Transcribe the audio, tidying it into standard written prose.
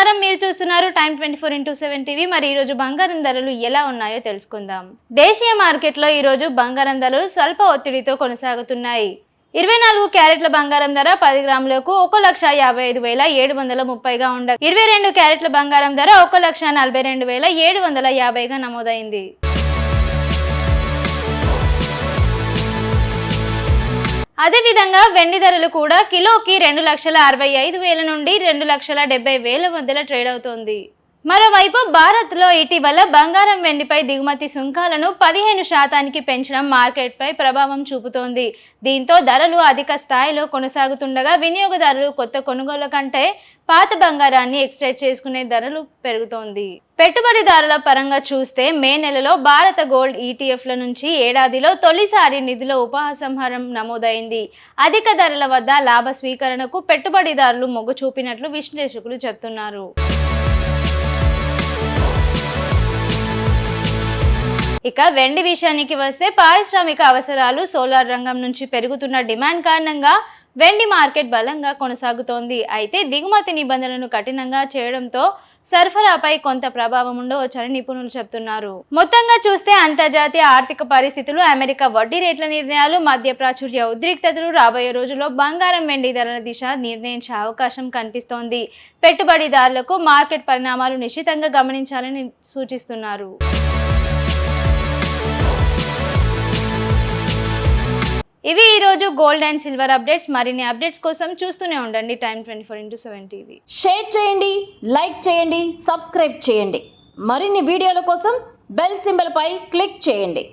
నమస్కారం, మీరు చూస్తున్నారు టైమ్ 24x7 టీవీ. మరి ఈ రోజు బంగారం ధరలు ఎలా ఉన్నాయో తెలుసుకుందాం. దేశీయ మార్కెట్లో ఈ రోజు బంగారం ధరలు స్వల్ప ఒత్తిడితో కొనసాగుతున్నాయి. 24 క్యారెట్ల బంగారం ధర 10 గ్రాములకు 1,55,730గా ఉండగా 22 క్యారెట్ల బంగారం ధర 1,42,750గా నమోదైంది. అదేవిధంగా వెండి ధరలు కూడా కిలోకి 2,65,000 నుండి 2,70,000 మధ్యలో ట్రేడ్ అవుతోంది. మరోవైపు భారత్లో ఇటీవల బంగారం వెండిపై దిగుమతి సుంకాలను 15% పెంచడం మార్కెట్పై ప్రభావం చూపుతోంది. దీంతో ధరలు అధిక స్థాయిలో కొనసాగుతుండగా వినియోగదారులు కొత్త కొనుగోళ్ల కంటే పాత బంగారాన్ని ఎక్స్చేంజ్ చేసుకునే ధరలు పెరుగుతోంది. పెట్టుబడిదారుల పరంగా చూస్తే మే నెలలో భారత గోల్డ్ ఈటీఎఫ్ల నుంచి ఏడాదిలో తొలిసారి నిధుల ఉపసంహరణ నమోదైంది. అధిక ధరల వద్ద లాభ స్వీకరణకు పెట్టుబడిదారులు మొగ్గు చూపినట్లు విశ్లేషకులు చెబుతున్నారు. ఇక వెండి విషయానికి వస్తే పారిశ్రామిక అవసరాలు, సోలార్ రంగం నుంచి పెరుగుతున్న డిమాండ్ కారణంగా వెండి మార్కెట్ బలంగా కొనసాగుతోంది. అయితే దిగుమతి నిబంధనలను కఠినంగా చేయడంతో సరఫరాపై కొంత ప్రభావం ఉండవచ్చని నిపుణులు చెబుతున్నారు. మొత్తంగా చూస్తే అంతర్జాతీయ ఆర్థిక పరిస్థితులు, అమెరికా వడ్డీ రేట్ల నిర్ణయాలు, మధ్య ప్రాచుర్య ఉద్రిక్తతలు రాబోయే రోజుల్లో బంగారం వెండి ధరల దిశ నిర్ణయించే అవకాశం కనిపిస్తోంది. పెట్టుబడిదారులకు మార్కెట్ పరిణామాలు నిశితంగా గమనించాలని సూచిస్తున్నారు. ఇవి ఈ రోజు గోల్డ్ అండ్ సిల్వర్ అప్డేట్స్. మరిన్ని అప్డేట్స్ కోసం చూస్తూనే ఉండండి టైమ్ 24x7 టీవీ. షేర్ చేయండి, లైక్ చేయండి, సబ్స్క్రైబ్ చేయండి. మరిన్ని వీడియోల కోసం బెల్ సింబల్ పై క్లిక్ చేయండి.